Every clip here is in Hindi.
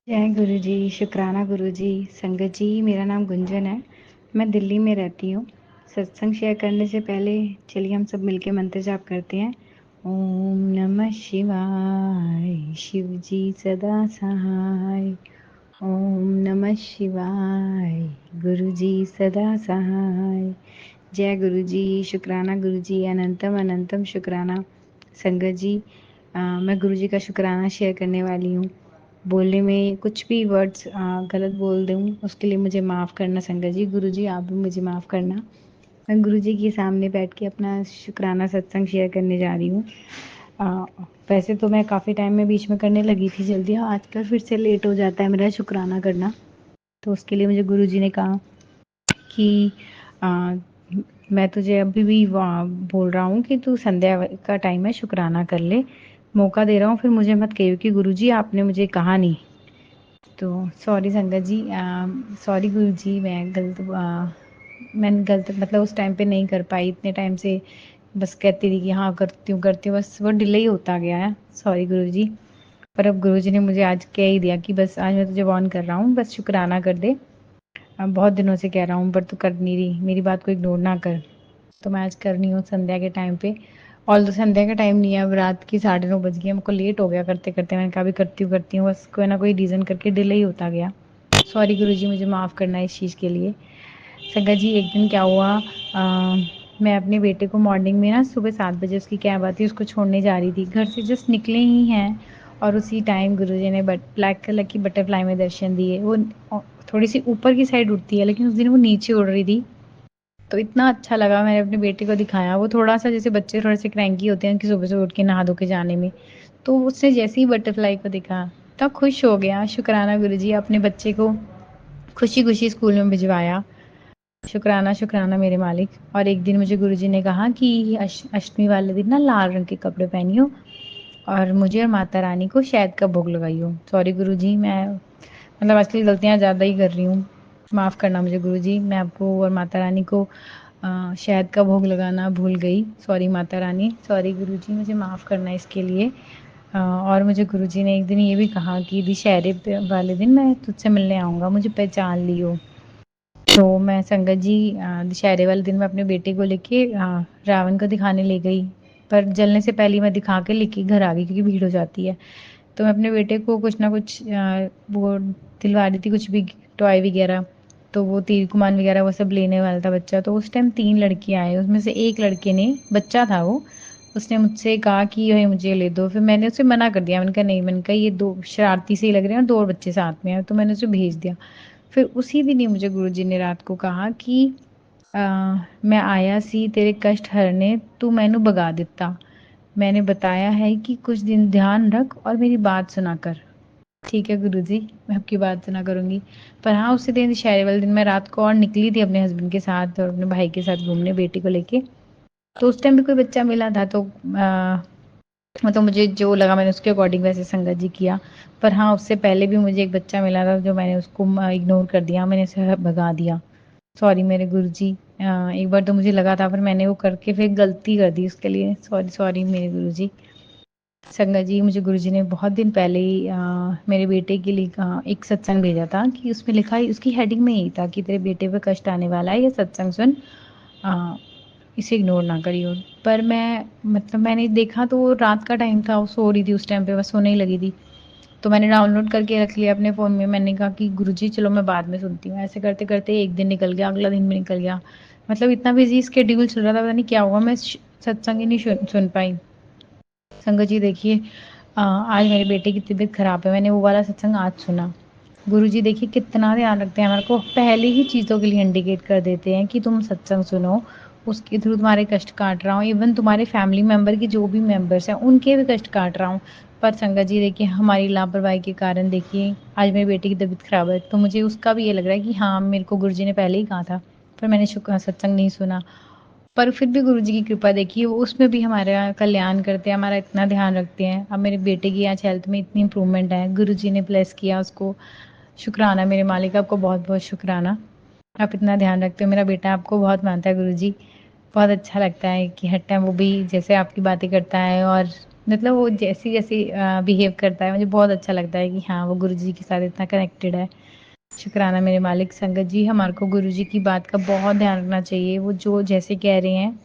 जय गुरु जी, शुक्राना गुरु जी। संगत जी, मेरा नाम गुंजन है। मैं दिल्ली में रहती हूँ। सत्संग शेयर करने से पहले चलिए हम सब मिलके मंत्र जाप करते हैं। ओम नमः शिवाय, शिव जी सदा सहाय। ओम नमः शिवाय, गुरु जी सदा सहाय। जय गुरु जी, शुक्राना गुरु जी, अनंतम अनंतम शुक्राना। संगत जी, मैं गुरु जी का शुक्राना शेयर करने वाली हूँ। बोलने में कुछ भी वर्ड्स गलत बोल दूँ उसके लिए मुझे माफ़ करना संगत जी। गुरु जी आप भी मुझे माफ़ करना। मैं गुरु जी के सामने बैठ के अपना शुक्राना सत्संग शेयर करने जा रही हूँ। वैसे तो मैं काफ़ी टाइम में बीच में करने लगी थी जल्दी, आजकल फिर से लेट हो जाता है मेरा शुक्राना करना। तो उसके लिए मुझे गुरु जी ने कहा कि आ, मैं तुझे अभी भी बोल रहा हूँ कि तू संध्या का टाइम है, शुक्राना कर ले। मौका दे रहा हूँ, फिर मुझे मत कहियो कि गुरु जी आपने मुझे कहा नहीं। तो सॉरी संगत जी, सॉरी गुरु जी, मैंने गलत मतलब उस टाइम पे नहीं कर पाई। इतने टाइम से बस कहती थी कि हाँ करती हूँ, बस वो डिले ही होता गया है। सॉरी गुरु जी। पर अब गुरु जी ने मुझे आज कह ही दिया कि बस आज मैं तुझे वार्न कर रहा हूँ, बस शुक्राना कर दे। बहुत दिनों से कह रहा हूँ पर तू कर नहीं रही, मेरी बात को इग्नोर ना कर। तो मैं आज करनी हूँ संध्या के टाइम पे। ऑल तो संध्या का टाइम नहीं है, अब रात की 9:30 बज गई, हमको लेट हो गया करते करते। मैंने कहा भी करती हूँ, बस कोई ना कोई रीज़न करके डिले ही होता गया। सॉरी गुरु जी, मुझे माफ़ करना इस चीज़ के लिए। संगत जी, एक दिन क्या हुआ, मैं अपने बेटे को मॉर्निंग में ना सुबह 7 बजे उसकी कैब आती है, उसको छोड़ने जा रही थी। घर से जस्ट निकले ही हैं और उसी टाइम गुरु जी ने ब्लैक कलर की बटरफ्लाई में दर्शन दिए। वो थोड़ी सी ऊपर की साइड उड़ती है, लेकिन उस दिन वो नीचे उड़ रही थी। तो इतना अच्छा लगा, मैंने अपने बेटे को दिखाया। वो थोड़ा सा जैसे बच्चे थोड़े से क्रैंकी होते हैं कि सुबह सुबह उठ के नहा धो के जाने में। तो उसने जैसे ही बटरफ्लाई को देखा तब खुश हो गया। शुक्राना गुरु जी, अपने बच्चे को खुशी खुशी स्कूल में भिजवाया। शुक्राना शुक्राना मेरे मालिक। और एक दिन मुझे गुरु जी ने कहा कि अष्टमी वाले दिन ना लाल रंग के कपड़े पहनियो और मुझे और माता रानी को शहद का भोग लगाइयो। सॉरी गुरु जी, मैं मतलब आजकल गलतियाँ ज़्यादा ही कर रही हूँ, माफ़ करना मुझे गुरु जी। मैं आपको और माता रानी को शहद का भोग लगाना भूल गई। सॉरी माता रानी, सॉरी गुरु जी, मुझे माफ़ करना इसके लिए। और मुझे गुरु जी ने एक दिन ये भी कहा कि दशहरे वाले दिन मैं तुझसे मिलने आऊँगा, मुझे पहचान लियो। तो मैं संगत जी, दशहरे वाले दिन मैं अपने बेटे को लेके रावण को दिखाने ले गई, पर जलने से पहले मैं दिखा के लेके घर आ गई क्योंकि भीड़ हो जाती है। तो मैं अपने बेटे को कुछ ना कुछ वो दिलवा रही थी, कुछ भी टॉय वगैरह। तो वो तीर कमान वगैरह वो सब लेने वाला था बच्चा। तो उस टाइम 3 लड़के आए, उसमें से एक लड़के ने, बच्चा था वो, उसने मुझसे कहा कि ये मुझे ले दो। फिर मैंने उसे मना कर दिया, मैंने कहा नहीं, मैंने कहा ये दो शरारती से ही लग रहे हैं और 2 और बच्चे साथ में हैं, तो मैंने उसे भेज दिया। फिर उसी दिन ही मुझे गुरुजी ने रात को कहा कि अ, मैं आया सी तेरे कष्ट हरने, तू मैनू भगा दिता। मैंने बताया है कि कुछ दिन ध्यान रख और मेरी बात सुना कर। ठीक है गुरुजी, मैं आपकी बात सुना करूँगी। पर हाँ, उसी दिन दशहरे वाले दिन मैं रात को और निकली थी अपने हस्बैंड के साथ और अपने भाई के साथ घूमने, बेटी को लेके। तो उस टाइम भी कोई बच्चा मिला था, तो मतलब मुझे जो लगा मैंने उसके अकॉर्डिंग वैसे संगत जी किया। पर हाँ, उससे पहले भी मुझे एक बच्चा मिला था जो मैंने उसको इग्नोर कर दिया, मैंने उसे भगा दिया। सॉरी मेरे गुरुजी। एक बार तो मुझे लगा था, पर मैंने वो करके फिर गलती कर दी, उसके लिए सॉरी सॉरी मेरे गुरुजी। संगत जी, मुझे गुरुजी ने बहुत दिन पहले ही मेरे बेटे के लिए एक सत्संग भेजा था कि उसमें लिखा है, उसकी हेडिंग में यही था कि तेरे बेटे पे कष्ट आने वाला है, ये सत्संग सुन, अ, इसे इग्नोर ना करियो। पर मैं मतलब मैंने देखा तो वो रात का टाइम था, वो सो रही थी उस टाइम पे, बस सोने ही लगी थी। तो मैंने डाउनलोड करके रख लिया अपने फ़ोन में। मैंने कहा कि गुरुजी चलो मैं बाद में सुनती हूँ। ऐसे करते करते एक दिन निकल गया, अगला दिन भी निकल गया। मतलब इतना बिजी स्केड्यूल चल रहा था, पता नहीं क्या हुआ, मैं सत्संग ही नहीं सुन पाई। संगत जी देखिए, आज मेरे बेटे की तबीयत ख़राब है, मैंने वो वाला सत्संग आज सुना। गुरुजी देखिए कितना ध्यान रखते हैं, हमारे को पहले ही चीज़ों के लिए इंडिकेट कर देते हैं कि तुम सत्संग सुनो, उसके थ्रू तुम्हारे कष्ट काट रहा हूँ। इवन तुम्हारे फैमिली मेंबर की जो भी मेंबर्स हैं उनके भी कष्ट काट रहा हूँ। पर संगत जी देखिए, हमारी लापरवाही के कारण देखिए आज मेरे बेटे की तबीयत ख़राब है, तो मुझे उसका भी ये लग रहा है कि हाँ, मेरे को गुरुजी ने पहले ही कहा था, पर मैंने सत्संग नहीं सुना। पर फिर भी गुरुजी की कृपा देखिए, वो उसमें भी हमारा कल्याण करते हैं, हमारा इतना ध्यान रखते हैं। अब मेरे बेटे की आज हेल्थ में इतनी इम्प्रूवमेंट है, गुरुजी ने ब्लेस किया उसको। शुक्राना मेरे मालिक, आपको बहुत बहुत शुक्राना। आप इतना ध्यान रखते हो, मेरा बेटा आपको बहुत मानता है गुरुजी। बहुत अच्छा लगता है कि हर टाइम वो भी जैसे आपकी बातें करता है और मतलब वो जैसी-जैसी बिहेव करता है, मुझे बहुत अच्छा लगता है कि हाँ, वो गुरुजी के साथ इतना कनेक्टेड है। शुक्राना मेरे मालिक संगत जी, हमारे को गुरुजी की बात का बहुत ध्यान रखना चाहिए। वो जो जैसे कह रहे हैं,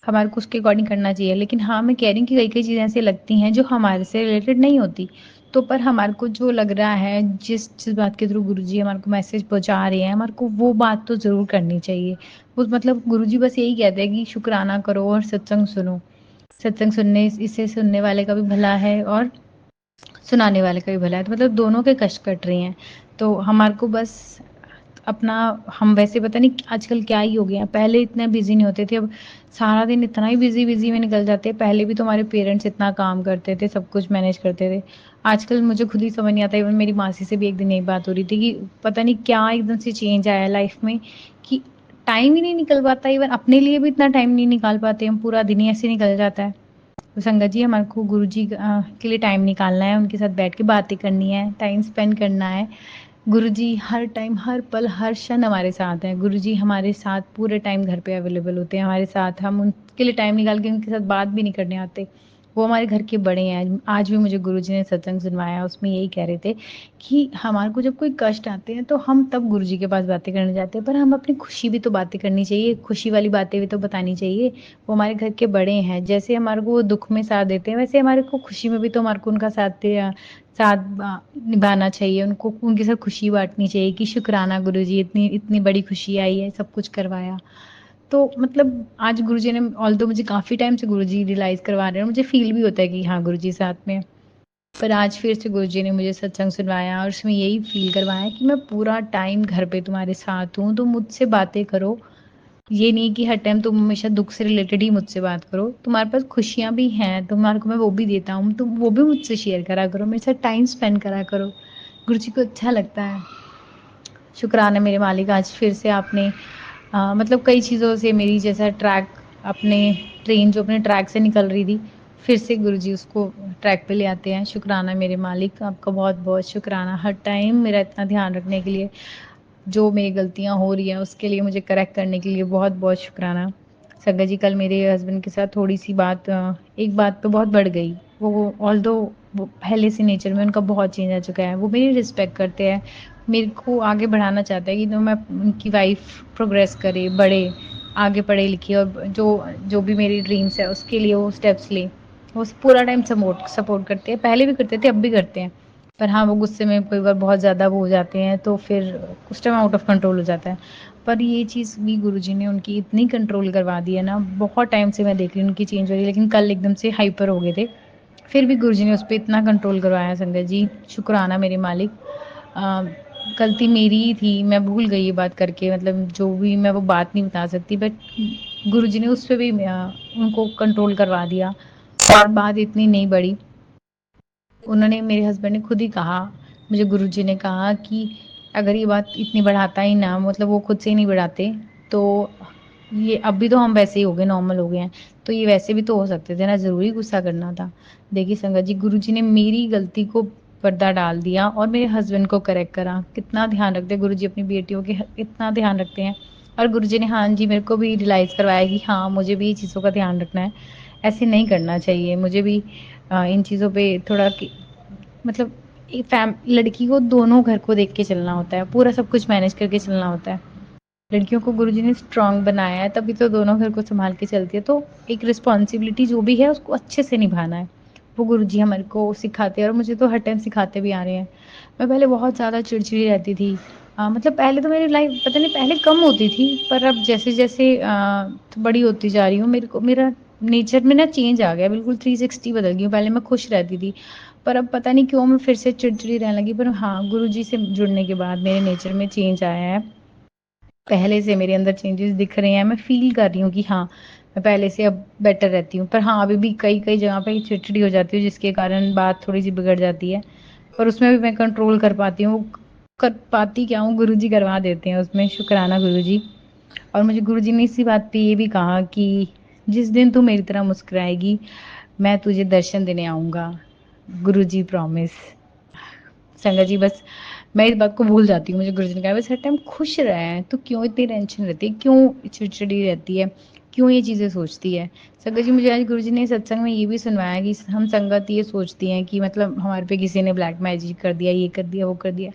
हमारे को उसके अकॉर्डिंग करना चाहिए। लेकिन हाँ, मैं कह रही हूँ कि कई-कई चीज़ें ऐसी लगती हैं जो हमारे से रिलेटेड नहीं होती। तो पर हमारे को जो लग रहा है, जिस बात के थ्रू गुरुजी हमारे को मैसेज पहुँचा रहे हैं, हमारे को वो बात तो ज़रूर करनी चाहिए। वो मतलब गुरुजी बस यही कहते हैं कि शुक्राना करो और सत्संग सुनो। सत्संग सुनने इससे सुनने वाले का भी भला है और सुनाने वाले का भी भला है। तो मतलब दोनों के कष्ट कट रहे हैं। तो हमारे को बस अपना हम वैसे पता नहीं आजकल क्या ही हो गया है। पहले इतने बिज़ी नहीं होते थे, अब सारा दिन इतना ही बिज़ी में निकल जाते हैं। पहले भी तो हमारे पेरेंट्स इतना काम करते थे, सब कुछ मैनेज करते थे। आजकल मुझे खुद ही समझ नहीं आता। इवन मेरी मासी से भी एक दिन यही बात हो रही थी कि पता नहीं क्या एकदम से चेंज आया लाइफ में कि टाइम ही नहीं निकल पाता। इवन अपने लिए भी इतना टाइम नहीं निकाल पाते हम, पूरा दिन ही ऐसे निकल जाता है। तो संगत जी हमारे को गुरुजी के लिए टाइम निकालना है, उनके साथ बैठ के बातें करनी है, टाइम स्पेंड करना है। गुरुजी हर टाइम, हर पल, हर क्षण हमारे साथ हैं। गुरुजी हमारे साथ पूरे टाइम घर पे अवेलेबल होते हैं हमारे साथ। हम उनके लिए टाइम निकाल के उनके साथ बात भी नहीं करने आते। वो हमारे घर के बड़े हैं। आज भी मुझे गुरुजी ने सत्संग सुनवाया, उसमें यही कह रहे थे कि हमारे को जब कोई कष्ट आते हैं तो हम तब गुरुजी के पास बातें करने जाते हैं, पर हम अपनी खुशी भी तो बातें करनी चाहिए, खुशी वाली बातें भी तो बतानी चाहिए। वो हमारे घर के बड़े हैं, जैसे हमारे को वो दुःख में साथ देते हैं, वैसे हमारे को खुशी में भी तो हमारे को उनका साथ निभाना चाहिए, उनको उनके साथ खुशी बाँटनी चाहिए कि शुक्राना गुरुजी इतनी इतनी बड़ी खुशी आई है, सब कुछ करवाया। तो मतलब आज गुरुजी ने ऑल्दो मुझे काफ़ी टाइम से गुरुजी रियलाइज़ करवा रहे हैं, मुझे फ़ील भी होता है कि हाँ, गुरुजी साथ में हैं। पर आज फिर से गुरुजी ने मुझे सत्संग सुनवाया और उसमें यही फ़ील करवाया कि मैं पूरा टाइम घर पे तुम्हारे साथ हूँ, तो मुझसे बातें करो। ये नहीं कि हर टाइम तुम हमेशा दुःख से रिलेटेड ही मुझसे बात करो। तुम्हारे पास खुशियाँ भी हैं, तुम्हारे को मैं वो भी देता हूँ, तुम वो भी मुझसे शेयर करा करो, मेरे साथ टाइम स्पेंड करा करो। गुरुजी को अच्छा लगता है। शुक्राना मेरे मालिक, आज फिर से आपने मतलब कई चीज़ों से मेरी जैसा ट्रैक अपने ट्रेन जो अपने ट्रैक से निकल रही थी, फिर से गुरुजी उसको ट्रैक पे ले आते हैं। शुक्राना मेरे मालिक, आपका बहुत-बहुत शुक्राना हर टाइम मेरा इतना ध्यान रखने के लिए। जो मेरी गलतियाँ हो रही हैं उसके लिए मुझे करेक्ट करने के लिए बहुत-बहुत शुक्राना। संगत जी कल मेरे हस्बैंड के साथ थोड़ी-सी बात एक बात पे बहुत बढ़ गई। वो ऑल्दो वो पहले से नेचर में उनका बहुत चेंज आ चुका है। वो मेरी रिस्पेक्ट करते हैं, मेरे को आगे बढ़ाना चाहते हैं कि तो मैं उनकी वाइफ़ प्रोग्रेस करे, बढ़े, आगे पढ़े-लिखे और जो जो भी मेरी ड्रीम्स है उसके लिए वो स्टेप्स ले। वो पूरा टाइम सपोर्ट सपोर्ट करते हैं, पहले भी करते थे, अब भी करते हैं। पर हाँ, वो गुस्से में कई बार बहुत ज़्यादा वो हो जाते हैं, तो फिर उस टाइम आउट ऑफ कंट्रोल हो जाता है। पर ये चीज़ भी गुरुजी ने उनकी इतनी कंट्रोल करवा दी है ना, बहुत टाइम से मैं देख रही हूँ उनकी चेंज हो रही है, लेकिन कल एकदम से हाइपर हो गए थे। फिर भी गुरुजी ने उस पे इतना कंट्रोल करवाया संगत जी, शुक्राना मेरे मालिक। अ, गलती मेरी ही थी, मैं भूल गई ये बात करके, मतलब जो भी मैं वो बात नहीं बता सकती, बट गुरुजी ने उस पे भी उनको कंट्रोल करवा दिया और बात इतनी नहीं बढ़ी। उन्होंने मेरे हस्बैंड ने खुद ही कहा, मुझे गुरुजी ने कहा कि अगर ये बात इतनी बढ़ाता ही ना, मतलब वो खुद से ही नहीं बढ़ाते, तो ये अभी तो हम वैसे ही हो गए, नॉर्मल हो गए हैं, तो ये वैसे भी तो हो सकते थे ना, ज़रूरी गुस्सा करना था। देखिए संगत जी, गुरुजी ने मेरी गलती को पर्दा डाल दिया और मेरे हस्बैंड को करेक्ट करा। कितना ध्यान रखते हैं गुरुजी अपनी बेटियों के, इतना ध्यान रखते हैं। और गुरुजी ने हाँ जी, मेरे को भी रियलाइज़ करवाया कि हाँ, मुझे भी ये चीज़ों का ध्यान रखना है, ऐसे नहीं करना चाहिए। मुझे भी इन चीज़ों पे थोड़ा कि मतलब एक लड़की को दोनों घर को देख के चलना होता है, पूरा सब कुछ मैनेज करके चलना होता है। लड़कियों को गुरुजी ने स्ट्रॉन्ग बनाया है, तभी तो दोनों घर को सँभाल के चलती है। तो एक रिस्पॉन्सिबिलिटी जो भी है उसको अच्छे से निभाना है। वो गुरुजी हमारे को सिखाते हैं और मुझे तो हर टाइम सिखाते भी आ रहे हैं। मैं पहले बहुत ज़्यादा चिड़चिड़ी रहती थी। मतलब पहले तो मेरी लाइफ़ पता नहीं पहले कम होती थी, पर अब जैसे-जैसे बड़ी होती जा रही हूँ, मेरा नेचर में ना चेंज आ गया, बिल्कुल 360 बदल गई हूँ। पहले मैं खुश रहती थी, पर अब पता नहीं क्यों मैं फिर से चिड़चिड़ी रहने लगी। पर हाँ, गुरुजी से जुड़ने के बाद मेरे नेचर में चेंज आया है। पहले से मेरे अंदर चेंजेस दिख रहे हैं, मैं फ़ील कर रही हूँ कि हाँ, मैं पहले से अब बेटर रहती हूँ। पर हाँ, अभी भी कई-कई जगह पे चिड़चिड़ी हो जाती हूँ, जिसके कारण बात थोड़ी-सी बिगड़ जाती है। पर उसमें भी मैं कंट्रोल कर पाती हूँ। कर पाती क्या हूँ, गुरुजी करवा देते हैं उसमें, शुक्राना गुरुजी। और मुझे गुरुजी ने इसी बात पे ये भी कहा कि जिस दिन तू मेरी तरह मुस्कुराएगी, मैं तुझे दर्शन देने आऊँगा। गुरुजी प्रॉमिस। संगत जी बस मैं इस बात को भूल जाती हूँ, मुझे गुरुजी ने कहा बस हर टाइम खुश रहें, तू क्यों इतनी टेंशन रहती है, क्यों चिड़चिड़ी रहती है, क्यों ये चीज़ें सोचती है। संगत जी, मुझे आज गुरुजी ने सत्संग में ये भी सुनवाया कि हम संगत ये सोचती हैं कि मतलब हमारे पे किसी ने ब्लैक मैजिक कर दिया, ये कर दिया, वो कर दिया।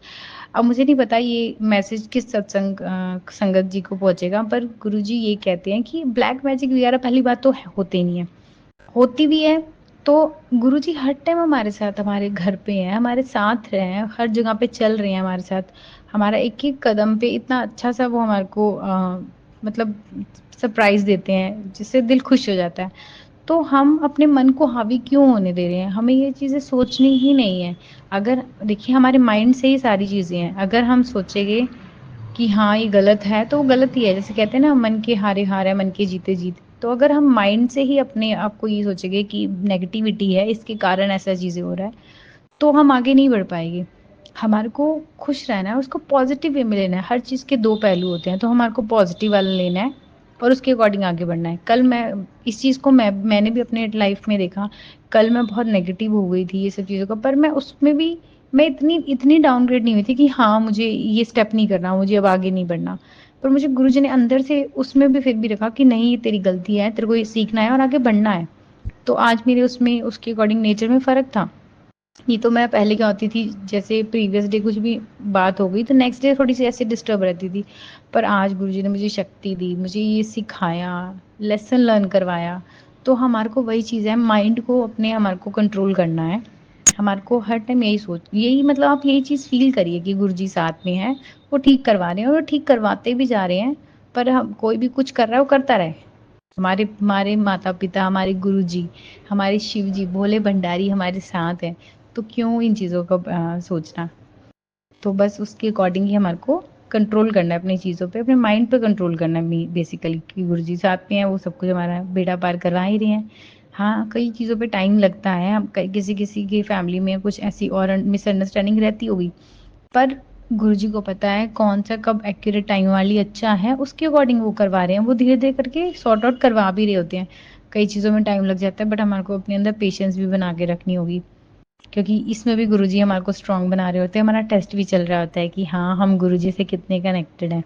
अब मुझे नहीं पता ये मैसेज किस संगत जी को पहुँचेगा, पर गुरुजी ये कहते हैं कि ब्लैक मैजिक वगैरह पहली बात तो होते ही नहीं है। होती भी है तो गुरुजी हर टाइम हमारे साथ, हमारे घर पे हैं, हमारे साथ रहे हैं, हर जगह पे चल रहे हैं हमारे साथ। हमारा एक-एक कदम पे इतना अच्छा-सा वो हमारे को मतलब सरप्राइज़ देते हैं, जिससे दिल खुश हो जाता है। तो हम अपने मन को हावी क्यों होने दे रहे हैं? हमें ये चीज़ें सोचनी ही नहीं है। अगर देखिए हमारे माइंड से ही सारी चीज़ें हैं। अगर हम सोचेंगे कि हाँ, ये गलत है, तो वो गलत ही है। जैसे कहते हैं ना, मन के हारे हार है, मन के जीते जीत। तो अगर हम माइंड से ही अपने आप को ये सोचेंगे कि नेगेटिविटी है, इसके कारण ऐसा चीज़ें हो रहा है, तो हम आगे नहीं बढ़ पाएँगे। हमारे को खुश रहना है, उसको पॉज़िटिव वे में लेना है। हर चीज़ के 2 पहलू होते हैं, तो हमारे को पॉज़िटिव वाला लेना है और उसके अकॉर्डिंग आगे बढ़ना है। कल मैं इस चीज़ को मैंने भी अपने लाइफ़ में देखा। कल मैं बहुत नेगेटिव हो गई थी ये सब चीज़ों का, पर मैं उसमें भी मैं इतनी इतनी डाउनग्रेड नहीं हुई थी कि हाँ, मुझे ये स्टेप नहीं करना, मुझे अब आगे नहीं बढ़ना। पर मुझे गुरुजी ने अंदर से उसमें भी फिर भी रखा कि नहीं, ये तेरी गलती है, तेरे को ये सीखना है और आगे बढ़ना है। तो आज मेरे उसमें उसके अकॉर्डिंग नेचर में फ़र्क था। नहीं तो मैं पहले क्या होती थी, जैसे प्रीवियस डे कुछ भी बात हो गई तो नेक्स्ट डे थोड़ी सी ऐसे डिस्टर्ब रहती थी। पर आज गुरुजी ने मुझे शक्ति दी, मुझे ये सिखाया, लेसन लर्न करवाया। तो हमारे को वही चीज़ है, माइंड को अपने हमारे को कंट्रोल करना है। हमारे को हर टाइम यही मतलब आप यही चीज़ फील करिए कि गुरुजी साथ में है, वो ठीक करवा रहे हैं और वो ठीक करवाते भी जा रहे हैं। पर हम कोई भी कुछ कर रहा है वो करता रहे। हमारे हमारे माता-पिता, हमारे गुरुजी, हमारे शिवजी, भोले भंडारी हमारे साथ हैं, तो क्यों इन चीज़ों का सोचना? तो बस उसके अकॉर्डिंग ही हमारे को कंट्रोल करना है अपनी चीज़ों पे, अपने माइंड पे कंट्रोल करना है बेसिकली कि गुरुजी साथ में हैं, वो सब कुछ हमारा बेड़ा पार करवा ही रहे हैं। हाँ, कई चीज़ों पे टाइम लगता है, अब कई किसी-किसी की फैमिली में कुछ ऐसी और मिसअंडरस्टैंडिंग रहती होगी। पर गुरुजी को पता है कौन-सा कब एक्यूरेट टाइम वाली अच्छा है, उसके अकॉर्डिंग वो करवा रहे हैं। वो धीरे-धीरे करके सॉर्ट आउट करवा भी रहे होते हैं। कई चीज़ों में टाइम लग जाता है, बट हमारे को अपने अंदर पेशेंस भी बना के रखनी होगी, क्योंकि इसमें भी गुरुजी हमारे को स्ट्रॉन्ग बना रहे होते हैं। हमारा टेस्ट भी चल रहा होता है कि हाँ, हम गुरुजी से कितने कनेक्टेड हैं।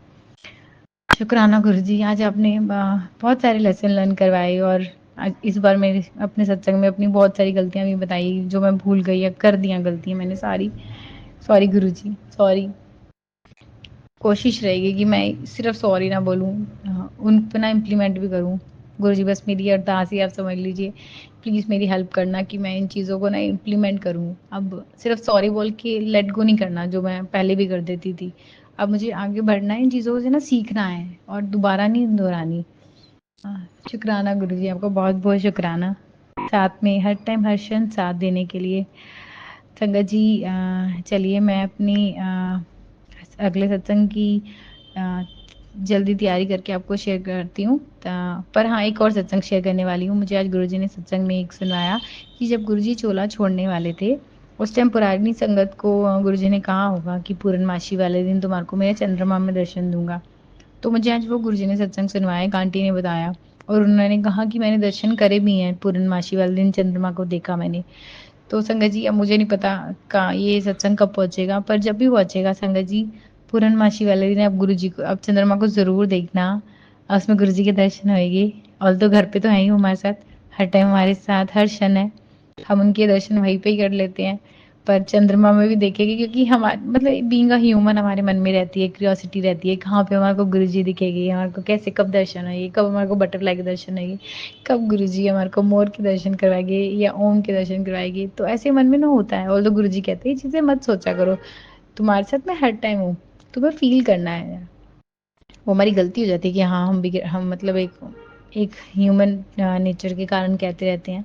शुक्राना गुरुजी, आज आपने बहुत सारे लेसन लर्न करवाए और आज इस बार मेरे अपने सत्संग में अपनी बहुत सारी गलतियाँ भी बताई, जो मैं भूल गई या कर दियाँ गलतियाँ मैंने सारी। सॉरी गुरुजी, सॉरी। कोशिश रहेगी कि मैं सिर्फ सॉरी ना बोलूँ, उन पे ना इम्प्लीमेंट भी करूँ। गुरुजी, बस मेरी अरदास ही आप समझ लीजिए। प्लीज़ मेरी हेल्प करना कि मैं इन चीज़ों को ना इम्प्लीमेंट करूँ। अब सिर्फ सॉरी बोल के लेट गो नहीं करना, जो मैं पहले भी कर देती थी। अब मुझे आगे बढ़ना है, इन चीज़ों से ना सीखना है और दोबारा नहीं दोहरानी। अ, शुक्राना गुरुजी, आपका बहुत-बहुत शुक्राना। साथ में हर टाइम हर क्षण साथ देने के लिए। संगत जी, चलिए मैं अपनी अगले सत्संग की अ, जल्दी तैयारी करके आपको शेयर करती हूँ। पर हाँ, एक और सत्संग शेयर करने वाली हूँ। मुझे आज गुरुजी ने सत्संग में एक सुनाया कि जब गुरुजी चोला छोड़ने वाले थे, उस टाइम पुरानी संगत को गुरुजी ने कहा होगा कि पूर्णमासी वाले दिन तुम्हारे को मैं चंद्रमा में दर्शन दूँगा। तो मुझे आज वो गुरुजी ने सत्संग सुनवाया, एक आंटी ने बताया और उन्होंने कहा कि मैंने दर्शन करे भी हैं, पूर्णमासी वाले दिन चंद्रमा को देखा मैंने। तो संगत जी, अब मुझे नहीं पता का ये सत्संग कब पहुँचेगा, पर जब भी पहुँचेगा संगत जी, पूर्णमासी वाले दिन आप गुरुजी को, आप चंद्रमा को ज़रूर देखना और उसमें गुरुजी के दर्शन होएँगे। और तो घर पे तो हैं ही वो हमारे साथ, हर टाइम हमारे साथ, हर क्षण है। हम उनके दर्शन वहीं पे ही कर लेते हैं, पर चंद्रमा में भी देखेंगे, क्योंकि हमारे मतलब बीइंग अ ह्यूमन हमारे मन में रहती है, क्यूरियोसिटी रहती है, कहाँ पे हमारे को गुरुजी दिखेंगे, हमारे को कैसे, कब दर्शन होंगे, कब हमारे को बटरफ्लाई के दर्शन होंगे, कब गुरुजी हमारे को मोर के दर्शन करवाएँगे या ओम के दर्शन करवाएँगे। तो ऐसे मन में ना होता है, ऑल्दो गुरुजी कहते हैं ये चीज़ें मत सोचा करो, तुम्हारे साथ मैं हर टाइम हूँ, तुम्हें फ़ील करना है। वो हमारी गलती हो जाती है कि हाँ, हम मतलब एक एक ह्यूमन नेचर के कारण कहते रहते हैं।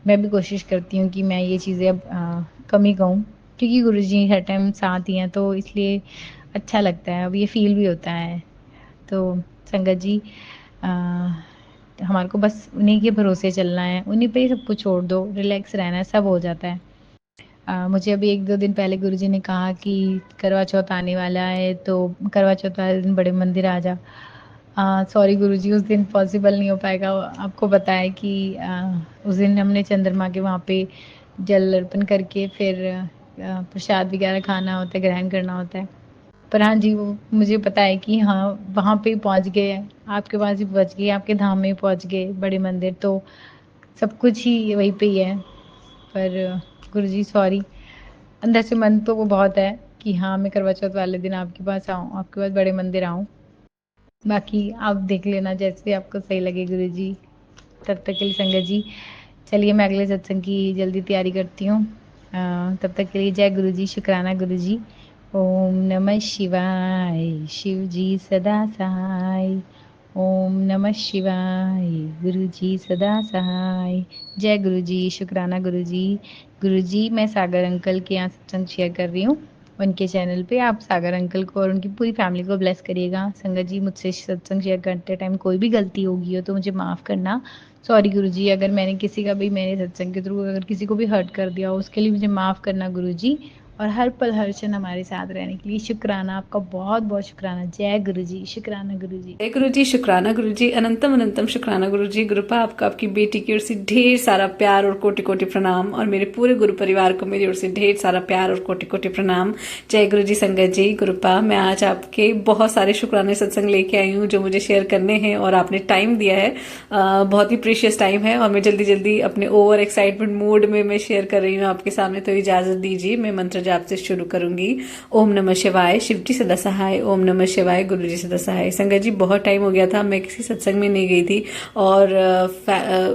मैं भी कोशिश करती हूँ कि मैं ये चीज़ें अब कम ही कहूँ, क्योंकि गुरुजी हर टाइम साथ ही हैं, तो इसलिए अच्छा लगता है, अब ये फ़ील भी होता है। तो संगत जी, अ, हमारे को बस उन्हीं के भरोसे चलना है, उन्हीं पे ही सब कुछ छोड़ दो, रिलैक्स रहना है, सब हो जाता है। मुझे अभी 1-2 दिन पहले गुरुजी ने कहा कि करवा चौथ आने वाला है, तो करवा चौथ वाले दिन बड़े मंदिर आ जा। सॉरी गुरुजी, उस दिन पॉसिबल नहीं हो पाएगा। आपको पता है कि उस दिन हमने चंद्रमा के वहाँ पे जल अर्पण करके फिर प्रसाद वगैरह खाना होता है, ग्रहण करना होता है। पर हाँ जी, वो मुझे पता है कि हाँ, वहाँ पे पहुँच गए हैं, आपके पास ही पहुँच गए, आपके धाम में पहुँच गए, बड़े मंदिर, तो सब कुछ ही वहीं पे ही है। पर गुरुजी सॉरी, अंदर से मन तो वो बहुत है कि हाँ, मैं करवा चौथ वाले दिन आपके पास आऊँ, आपके पास बड़े मंदिर आऊँ। बाकी आप देख लेना जैसे आपको सही लगे गुरुजी। तब तक के लिए संगत जी, चलिए मैं अगले सत्संग की जल्दी तैयारी करती हूँ। तब तक के लिए जय गुरुजी, शुक्राना गुरुजी। ओम नमः शिवाय, शिव जी सदा सहाय। ओम नमः शिवाय, गुरुजी सदा सहाय। जय गुरुजी, शुक्राना गुरुजी। गुरुजी, मैं सागर अंकल के यहाँ सत्संग शेयर कर रही हूँ, उनके चैनल पे। आप सागर अंकल को और उनकी पूरी फैमिली को ब्लेस करिएगा। संगत जी, मुझसे सत्संग शेयर करते टाइम कोई भी गलती होगी हो तो मुझे माफ़ करना। सॉरी गुरुजी, अगर मैंने किसी का भी, मेरे सत्संग के थ्रू अगर किसी को भी हर्ट कर दिया हो, उसके लिए मुझे माफ़ करना गुरुजी। और हर पल हर क्षण हमारे साथ रहने के लिए शुक्राना, आपका बहुत बहुत शुक्राना। जय गुरुजी, शुक्राना गुरुजी। जय गुरु जी, शुक्राना गुरु जी, अनंतम अनंतम शुक्राना गुरु जी। गुरुपा आपका, आपकी बेटी की ओर से ढेर सारा प्यार और कोटि कोटि प्रणाम, और मेरे पूरे गुरु परिवार को मेरी ओर से ढेर सारा प्यार और कोटि कोटि प्रणाम। जय गुरु जी संगत जी। गुरुपा, मैं आज आपके बहुत सारे शुक्राने सत्संग लेके आई हूँ जो मुझे शेयर करने हैं, और आपने टाइम दिया है, बहुत ही प्रीशियस टाइम है, और मैं जल्दी जल्दी अपने ओवर एक्साइटमेंट मूड में मैं शेयर कर रही हूँ आपके सामने। तो इजाजत दीजिए, मैं मंत्र जाप से शुरू करूंगी। ओम नमः शिवाय, शिव जी सदा सहाय। ओम नमः शिवाय, गुरु जी सदा सहाय। संगत जी, बहुत टाइम हो गया था, मैं किसी सत्संग में नहीं गई थी, और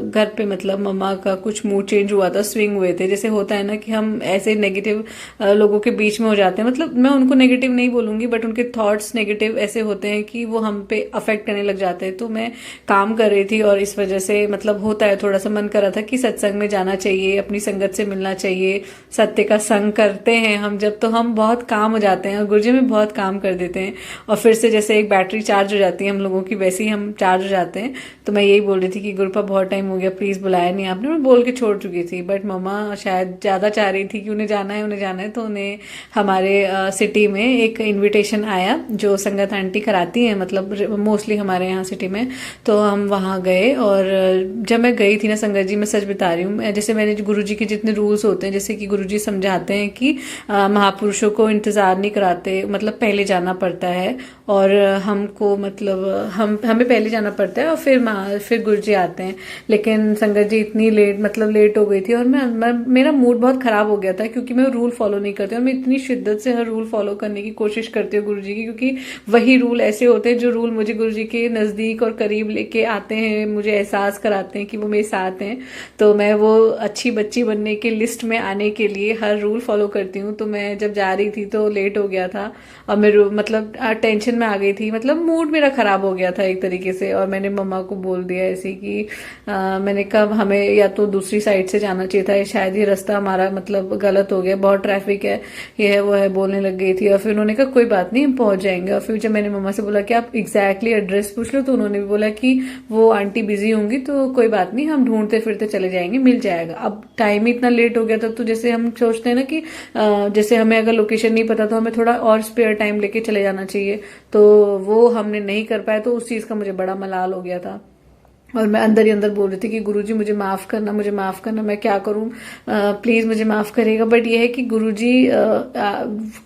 घर पे मतलब मम्मा का कुछ मूड चेंज हुआ था, स्विंग हुए थे। जैसे होता है ना कि हम ऐसे नेगेटिव लोगों के बीच में हो जाते हैं, मतलब मैं उनको नेगेटिव नहीं बोलूंगी, बट उनके थॉट्स नेगेटिव ऐसे होते हैं कि वो हम पे अफेक्ट करने लग जाते हैं। तो मैं काम कर रही थी, और इस वजह से मतलब होता है, थोड़ा सा मन कर रहा था कि सत्संग में जाना चाहिए, अपनी संगत से मिलना चाहिए। सत्य का संग करते हैं हम जब, तो हम बहुत काम हो जाते हैं, और गुरुजी में बहुत काम कर देते हैं, और फिर से जैसे एक बैटरी चार्ज हो जाती है हम लोगों की, वैसे ही हम चार्ज हो जाते हैं। तो मैं यही बोल रही थी कि गुरुपा बहुत टाइम हो गया, प्लीज बुलाया नहीं आपने। मैं बोल के छोड़ चुकी थी, बट मम्मा शायद ज्यादा चाह रही थी कि उन्हें जाना है, उन्हें जाना है। तो उन्हें हमारे सिटी में एक इन्विटेशन आया जो संगत आंटी कराती है, मतलब मोस्टली हमारे यहाँ सिटी में। तो हम वहाँ गए, और जब मैं गई थी ना संगत जी, मैं सच बता रही हूँ, जैसे मैंने गुरुजी के जितने रूल्स होते हैं, जैसे कि गुरुजी समझाते हैं कि महापुरुषों को इंतजार नहीं कराते, मतलब पहले जाना पड़ता है, और हमको मतलब हमें पहले जाना पड़ता है, और फिर गुरुजी आते हैं। लेकिन संगत जी इतनी लेट, मतलब लेट हो गई थी, और मेरा मूड बहुत खराब हो गया था, क्योंकि मैं रूल फॉलो नहीं करती, और मैं इतनी शिद्दत से हर रूल फॉलो करने की कोशिश करती हूँ गुरुजी की, क्योंकि वही रूल ऐसे होते हैं जो रूल मुझे गुरुजी के नजदीक और करीब लेके आते हैं, मुझे एहसास कराते हैं कि वो मेरे साथ हैं। तो मैं वो अच्छी बच्ची बनने की लिस्ट में आने के लिए हर रूल फॉलो करती हूँ। तो मैं जब जा रही थी तो लेट हो गया था, और मैं मतलब टेंशन में आ गई थी, मतलब मूड मेरा खराब हो गया था एक तरीके से। और मैंने मम्मा को बोल दिया ऐसे कि मैंने कहा हमें या तो दूसरी साइड से जाना चाहिए था, शायद ये रास्ता हमारा मतलब गलत हो गया, बहुत ट्रैफिक है, ये है वो है, बोलने लग गई थी। और फिर उन्होंने कहा कोई बात नहीं, हम पहुंच जाएंगे। और फिर जब मैंने मम्मा से बोला कि आप एग्जैक्टली एड्रेस पूछ लो, तो उन्होंने भी बोला कि वो आंटी बिजी होंगी, तो कोई बात नहीं, हम ढूंढते फिरते चले जाएंगे, मिल जाएगा। अब टाइम ही इतना लेट हो गया था, तो जैसे हम सोचते हैं ना कि जैसे हमें अगर लोकेशन नहीं पता तो हमें थोड़ा और स्पेयर टाइम लेके चले जाना चाहिए, तो वो हमने नहीं कर पाया। तो उस चीज का मुझे बड़ा मलाल हो गया था, और मैं अंदर ही अंदर बोल रही थी कि गुरुजी मुझे माफ करना, मुझे माफ करना, मैं क्या करूं, प्लीज मुझे माफ करेगा। बट ये है कि गुरुजी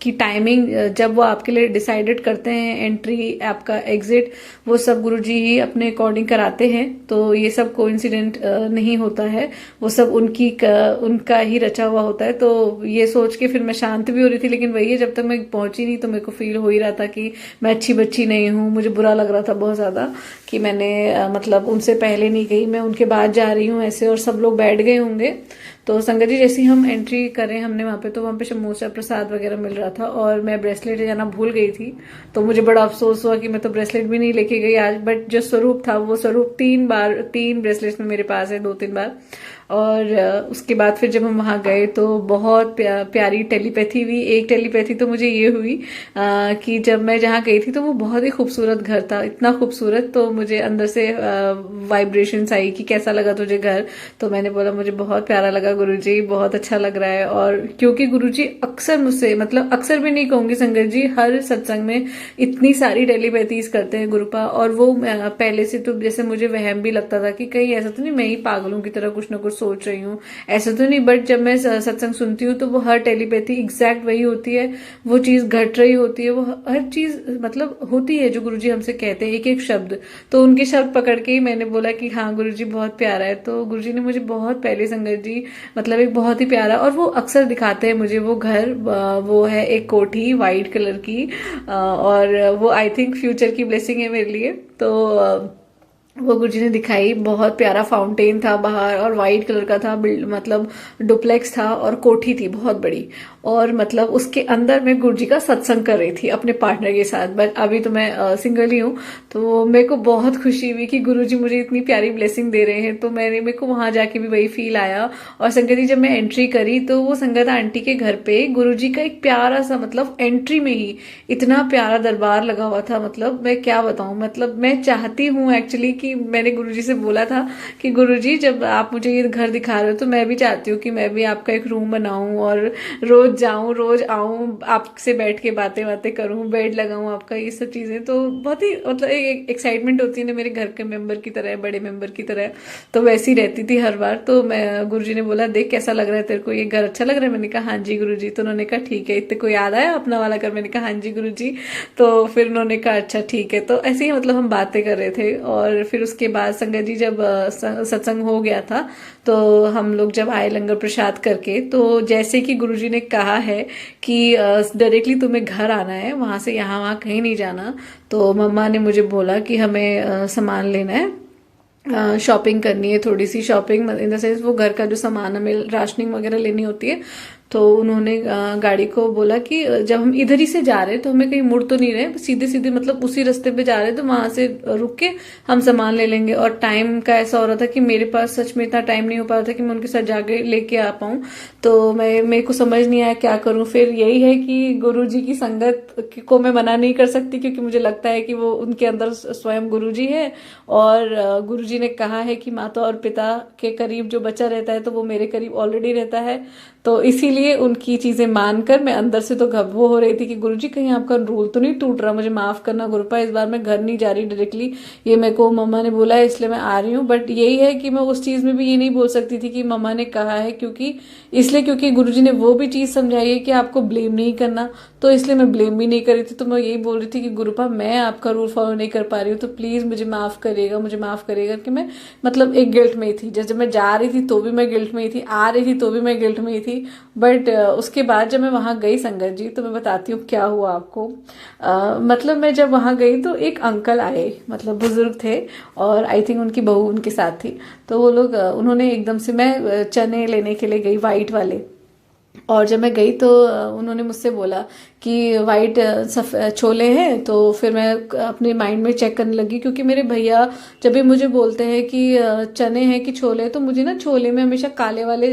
की टाइमिंग, जब वो आपके लिए डिसाइडेड करते हैं एंट्री, आपका एग्जिट, वो सब गुरुजी ही अपने अकॉर्डिंग कराते हैं। तो ये सब कोइंसिडेंट नहीं होता है, वो सब उनका ही रचा हुआ होता है। तो ये सोच के फिर मैं शांत भी हो रही थी, लेकिन वही है, जब तक मैं पहुंची नहीं तो मेरे को फील हो ही रहा था कि मैं अच्छी बच्ची नहीं हूँ। मुझे बुरा लग रहा था बहुत ज्यादा कि मैंने मतलब उनसे पहले नहीं गई, मैं उनके बाद जा रही हूँ ऐसे, और सब लोग बैठ गए होंगे। तो संगत जी जैसे हम एंट्री करें हमने वहां पे, तो वहां पे समोसा प्रसाद वगैरह मिल रहा था, और मैं ब्रेसलेट ले जाना भूल गई थी। तो मुझे बड़ा अफसोस हुआ कि मैं तो ब्रेसलेट भी नहीं लेके गई आज। बट जो स्वरूप था, वो स्वरूप 3 ब्रेसलेट में मेरे पास है, 2-3 बार। और उसके बाद फिर जब हम वहां गए तो बहुत प्यारी टेलीपैथी हुई। एक टेलीपैथी तो मुझे ये हुई कि जब मैं जहाँ गई थी तो वो बहुत ही खूबसूरत घर था, इतना खूबसूरत। तो मुझे अंदर से वाइब्रेशंस आई कि कैसा लगा तुझे घर। तो मैंने बोला मुझे बहुत प्यारा लगा गुरुजी, बहुत अच्छा लग रहा है। और क्योंकि गुरुजी अक्सर मुझसे, मतलब अक्सर भी नहीं कहूंगी संगत जी, हर सत्संग में इतनी सारी टेलीपैथीज करते हैं गुरुपा। और वो पहले से तो जैसे मुझे वहम भी लगता था कि कहीं ऐसा तो नहीं मैं ही पागलों की तरह कुछ ना कुछ सोच रही हूँ, ऐसा तो नहीं। बट जब मैं सत्संग सुनती हूँ तो वो हर टेलीपैथी एग्जैक्ट वही होती है, वो चीज घट रही होती है, वो हर चीज मतलब होती है जो गुरुजी हमसे कहते हैं, एक एक शब्द। तो उनके शब्द पकड़ के ही मैंने बोला कि हाँ गुरुजी बहुत प्यारा है। तो गुरुजी ने मुझे बहुत पहले, संगत जी मतलब एक बहुत ही प्यारा, और वो अक्सर दिखाते हैं मुझे वो घर, वो है एक कोठी वाइट कलर की, और वो आई थिंक फ्यूचर की ब्लेसिंग है मेरे लिए। तो वो गुरुजी ने दिखाई, बहुत प्यारा फाउंटेन था बाहर और वाइट कलर का था, मतलब डुप्लेक्स था और कोठी थी बहुत बड़ी। और मतलब उसके अंदर मैं गुरुजी का सत्संग कर रही थी अपने पार्टनर के साथ, बट अभी तो मैं सिंगल ही हूँ। तो मेरे को बहुत खुशी हुई कि गुरुजी मुझे इतनी प्यारी ब्लेसिंग दे रहे हैं। तो मेरे को वहां जाके भी वही फील आया। और संगत जी जब मैं एंट्री करी तो वो संगत आंटी के घर पे गुरुजी का एक प्यारा सा, मतलब एंट्री में ही इतना प्यारा दरबार लगा हुआ था, मतलब मैं क्या बताऊं। मतलब मैं चाहती हूँ एक्चुअली कि मैंने गुरुजी से बोला था कि गुरुजी जब आप मुझे ये घर दिखा रहे हो तो मैं भी चाहती हूँ कि मैं भी आपका एक रूम बनाऊं और रोज जाऊं, रोज आऊं, आपसे बैठ के बातें बातें करूं, बेड लगाऊं आपका, ये सब चीजें। तो बहुत ही मतलब एक एक्साइटमेंट होती है ना, मेरे घर के मेंबर की तरह, बड़े मेंबर की तरह। तो वैसी रहती थी हर बार। तो मैं, गुरुजी ने बोला देख कैसा लग रहा है तेरे को, ये घर अच्छा लग रहा है? मैंने कहा हाँ जी गुरुजी। तो उन्होंने कहा ठीक है, इतने को याद आया अपना वाला घर? मैंने कहा हाँ जी गुरुजी। तो फिर उन्होंने कहा अच्छा ठीक है। तो ऐसे ही मतलब हम बातें कर रहे थे। और फिर उसके बाद संगत जी जब सत्संग हो गया था तो हम लोग जब आए लंगर प्रसाद करके, तो जैसे कि गुरुजी ने कहा है कि डायरेक्टली तुम्हें घर आना है, वहां से यहाँ वहां कहीं नहीं जाना। तो मम्मा ने मुझे बोला कि हमें सामान लेना है, शॉपिंग करनी है, थोड़ी सी शॉपिंग इन द सेंस वो घर का जो सामान हमें राशनिंग वगैरह लेनी होती है। तो उन्होंने गाड़ी को बोला कि जब हम इधर ही से जा रहे हैं तो हमें कहीं मुड़ तो नहीं रहे, सीधे सीधे मतलब उसी रास्ते पे जा रहे हैं, तो वहां से रुक के हम सामान ले लेंगे। और टाइम का ऐसा हो रहा था कि मेरे पास सच में इतना टाइम नहीं हो पा रहा था कि मैं उनके साथ जाके लेके आ पाऊं। तो मेरे को समझ नहीं आया क्या करूं। फिर यही है कि गुरुजी की संगत को मैं मना नहीं कर सकती, क्योंकि मुझे लगता है कि वो उनके अंदर स्वयं गुरुजी है। और गुरुजी ने कहा है कि माता और पिता के करीब जो बच्चा रहता है तो वो मेरे करीब ऑलरेडी रहता है। तो इसीलिए उनकी चीजें मानकर मैं अंदर से तो घबराहट हो रही थी कि गुरुजी कहीं आपका रूल तो नहीं टूट रहा, मुझे माफ करना गुरुपा, इस बार मैं घर नहीं जा रही डायरेक्टली, ये मेरे को मम्मा ने बोला है इसलिए मैं आ रही हूँ। बट यही है कि मैं उस चीज में भी ये नहीं बोल सकती थी कि मम्मा ने कहा है, क्योंकि गुरुजी ने वो भी चीज समझाई है कि आपको ब्लेम नहीं करना। तो इसलिए मैं ब्लेम भी नहीं कर रही थी। तो मैं यही बोल रही थी कि गुरुपा मैं आपका रूल फॉलो नहीं कर पा रही हूँ, तो प्लीज मुझे माफ करिएगा, मुझे माफ करिएगा। कि मैं मतलब एक गिल्ट में ही थी, जैसे मैं जा रही थी तो भी मैं गिल्ट में ही थी, आ रही थी तो भी मैं गिल्ट में ही थी। बट उसके बाद जब मैं वहां गई संगत जी, तो मैं बताती हूँ क्या हुआ आपको। मतलब मैं जब वहां गई तो एक अंकल आए, मतलब बुजुर्ग थे, और आई थिंक उनकी बहू उनके साथ थी। तो वो लोग उन्होंने एकदम से, मैं चने लेने के लिए गई वाइट वाले, और जब मैं गई तो उन्होंने मुझसे बोला कि वाइट छोले हैं। तो फिर मैं अपने माइंड में चेक करने लगी, क्योंकि मेरे भैया जब भी मुझे बोलते हैं कि चने हैं कि छोले हैं, तो मुझे ना छोले में हमेशा काले वाले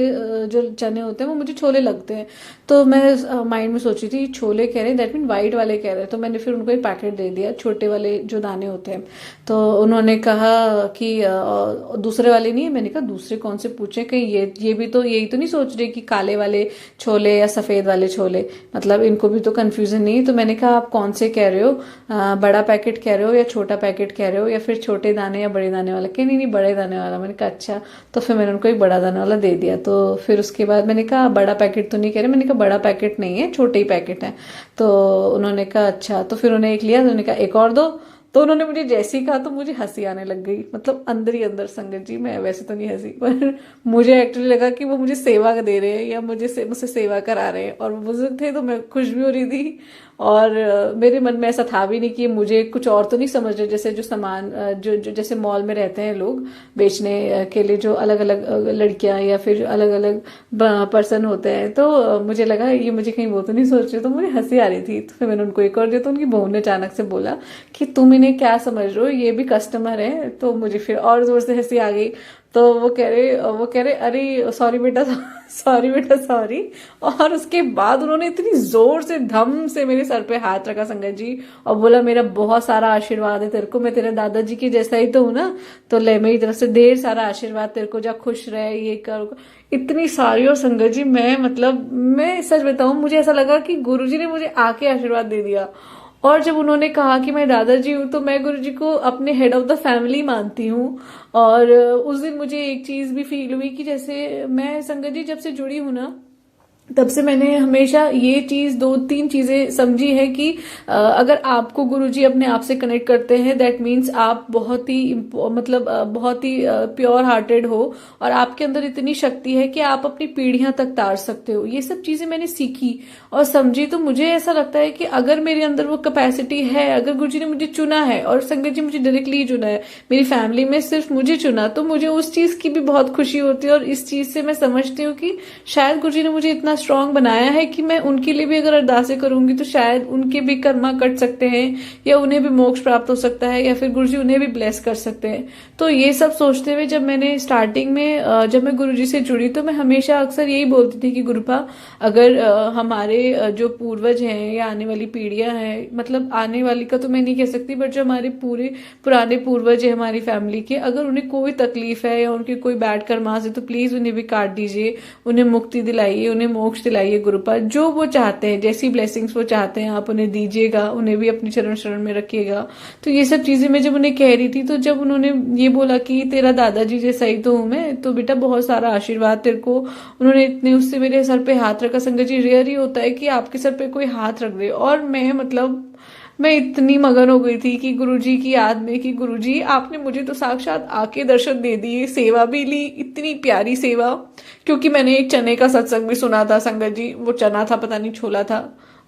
जो चने होते हैं वो मुझे छोले लगते हैं। तो मैं माइंड में सोची थी छोले कह रहे हैं, दैट मीन वाइट वाले कह रहे हैं। तो मैंने फिर उनको एक पैकेट दे दिया, छोटे वाले जो दाने होते हैं। तो उन्होंने कहा कि दूसरे वाले नहीं है। मैंने कहा दूसरे कौन से पूछे, कहीं ये भी तो यही तो नहीं सोच रहे कि काले वाले छोले या सफेद वाले छोले, मतलब इनको भी तो कंफ्यूजन नहीं है। तो मैंने कहा आप कौन से कह रहे हो, बड़ा पैकेट कह रहे हो या छोटा पैकेट कह रहे हो, या फिर छोटे दाने या बड़े दाने वाला? कि नहीं नहीं बड़े दाने वाला। मैंने कहा अच्छा। तो फिर मैंने उनको एक बड़ा दाने वाला दे दिया। तो फिर उसके बाद मैंने कहा बड़ा पैकेट तो नहीं कह रहे? मैंने कहा बड़ा पैकेट नहीं है, छोटे ही पैकेट है। तो उन्होंने कहा अच्छा। तो फिर उन्हें एक लिया, तो उन्होंने कहा एक और दो। तो उन्होंने मुझे जैसे ही कहा तो मुझे हंसी आने लग गई, मतलब अंदर ही अंदर संगत जी, मैं वैसे तो नहीं हंसी, पर मुझे एक्चुअली लगा कि वो मुझे सेवा दे रहे हैं या मुझसे सेवा करा रहे हैं। और वो बुजुर्ग थे तो मैं खुश भी हो रही थी। और मेरे मन में ऐसा था भी नहीं कि मुझे कुछ और तो नहीं समझ रहे, जैसे जो सामान जो जैसे मॉल में रहते हैं लोग बेचने के लिए, जो अलग अलग लड़कियां या फिर अलग अलग पर्सन होते हैं। तो मुझे लगा ये मुझे कहीं वो तो नहीं सोच रहे, तो मुझे हंसी आ रही थी। तो फिर मैंने उनको एक और दिया। तो उनकी बहू ने अचानक से बोला कि तुम इन्हें क्या समझ रहे हो, ये भी कस्टमर है। तो मुझे फिर और जोर से हंसी आ गई। तो वो कह रहे अरे सॉरी बेटा, सॉरी बेटा सॉरी। और उसके बाद उन्होंने इतनी जोर से धम से मेरे सर पे हाथ रखा संगत जी, और बोला मेरा बहुत सारा आशीर्वाद है तेरे को, मैं तेरे दादाजी की जैसा ही तो हूं ना, तो ले मेरी तरफ से ढेर सारा आशीर्वाद तेरे को, जा खुश रहे, ये कर। इतनी सारी। और संगत जी मैं मतलब मैं सच बताऊं, मुझे ऐसा लगा कि गुरुजी ने मुझे आके आशीर्वाद दे दिया। और जब उन्होंने कहा कि मैं दादाजी हूँ, तो मैं गुरुजी को अपने हेड ऑफ द फैमिली मानती हूँ। और उस दिन मुझे एक चीज भी फील हुई कि जैसे मैं संगत जी जब से जुड़ी हूँ ना, तब से मैंने हमेशा ये चीज, दो तीन चीजें समझी है कि अगर आपको गुरुजी अपने आप से कनेक्ट करते हैं, दैट मीन्स आप बहुत ही मतलब बहुत ही प्योर हार्टेड हो, और आपके अंदर इतनी शक्ति है कि आप अपनी पीढ़ियां तक तार सकते हो। ये सब चीजें मैंने सीखी और समझी। तो मुझे ऐसा लगता है कि अगर मेरे अंदर वो कैपेसिटी है, अगर गुरुजी ने मुझे चुना है, और संगत जी मुझे डायरेक्टली चुना है, मेरी फैमिली में सिर्फ मुझे चुना, तो मुझे उस चीज की भी बहुत खुशी होती है। और इस चीज से मैं समझती हूँ कि शायद गुरुजी ने मुझे इतना स्ट्रांग बनाया है कि मैं उनके लिए भी अगर अरदासें करूंगी तो शायद उनके भी कर्मा कट सकते हैं, या उन्हें भी मोक्ष प्राप्त हो सकता है, या फिर गुरुजी उन्हें भी ब्लेस कर सकते हैं। तो ये सब सोचते हुए जब मैंने स्टार्टिंग में जब मैं गुरुजी से जुड़ी, तो मैं हमेशा अक्सर यही बोलती थी कि गुरुपा, अगर हमारे जो पूर्वज हैं या आने वाली पीढ़ियां हैं, मतलब आने वाली का तो मैं नहीं कह सकती, बट जो हमारे पूरे पुराने पूर्वज है हमारी फैमिली के, अगर उन्हें कोई तकलीफ है या उनके कोई बैड कर्मास है, तो प्लीज उन्हें भी काट दीजिए, उन्हें मुक्ति दिलाइए, उन्हें मोक्ष दिलाइए गुरुपा। जो वो चाहते हैं, जैसी ब्लेसिंग्स वो चाहते हैं, आप उन्हें दीजिएगा, उन्हें भी अपनी चरण शरण में रखिएगा। तो ये सब चीजें मैं जब उन्हें कह रही थी, तो जब उन्होंने ये बोला कि तेरा दादाजी जैसा ही तो हूं मैं, तो बेटा बहुत सारा आशीर्वाद तेरे को, उन्होंने इतने उससे मेरे सर पे हाथ रखा। संगत जी, रेयर ही होता है कि आपके सर पे कोई हाथ रख दे, और मैं मतलब मैं इतनी मगन हो गई थी कि गुरुजी की याद में, कि गुरुजी आपने मुझे तो साक्षात आके दर्शन दे दिए, सेवा भी ली, इतनी प्यारी सेवा। क्योंकि मैंने एक चने का सत्संग भी सुना था संगत जी, वो चना था, पता नहीं छोला था,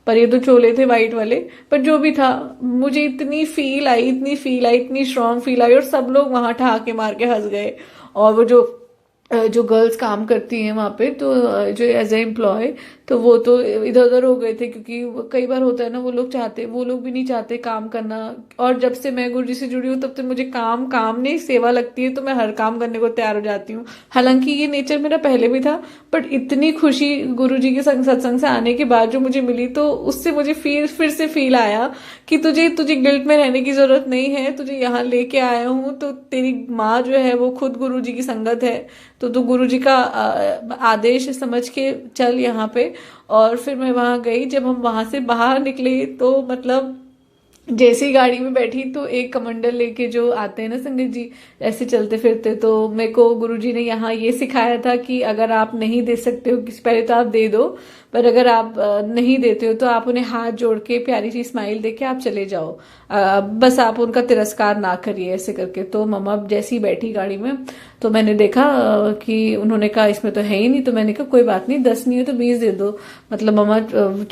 पर ये तो छोले थे वाइट वाले। पर जो भी था, मुझे इतनी फील आई, इतनी फील आई, इतनी स्ट्रांग फील आई, और सब लोग वहां ठहाके मार के हंस गए। और वो जो गर्ल्स काम करती हैं वहां पे, तो जो एज ए एम्प्लॉय, तो वो तो इधर उधर हो गए थे, क्योंकि कई बार होता है ना, वो लोग भी नहीं चाहते काम करना। और जब से मैं गुरुजी से जुड़ी हूँ, तब से मुझे काम काम नहीं सेवा लगती है, तो मैं हर काम करने को तैयार हो जाती हूँ। हालांकि ये नेचर मेरा पहले भी था, बट इतनी खुशी गुरुजी के सत्संग से आने के बाद जो मुझे मिली, तो उससे मुझे फिर से फील आया कि तुझे गिल्ट में रहने की जरूरत नहीं है, तुझे यहाँ लेके आया हूँ, तो तेरी माँ जो है वो खुद गुरुजी की संगत है, तो तू गुरुजी का आदेश समझ के चल यहाँ पे। और फिर मैं वहां गई। जब हम वहां से बाहर निकले, तो मतलब जैसे ही गाड़ी में बैठी, तो एक कमंडल लेके जो आते हैं ना संगत जी, ऐसे चलते फिरते, तो मेरे को गुरुजी ने यहाँ ये सिखाया था कि अगर आप नहीं दे सकते हो किसी, पहले तो आप दे दो, पर अगर आप नहीं देते हो तो आप उन्हें हाथ जोड़ के प्यारी सी स्माइल देके आप चले जाओ, बस आप उनका तिरस्कार ना करिए, ऐसे करके। तो मम्मा जैसी बैठी गाड़ी में, तो मैंने देखा कि उन्होंने कहा इसमें तो है ही नहीं, तो मैंने कहा कोई बात नहीं, 10 नहीं है तो 20 दे दो। मतलब मम्मा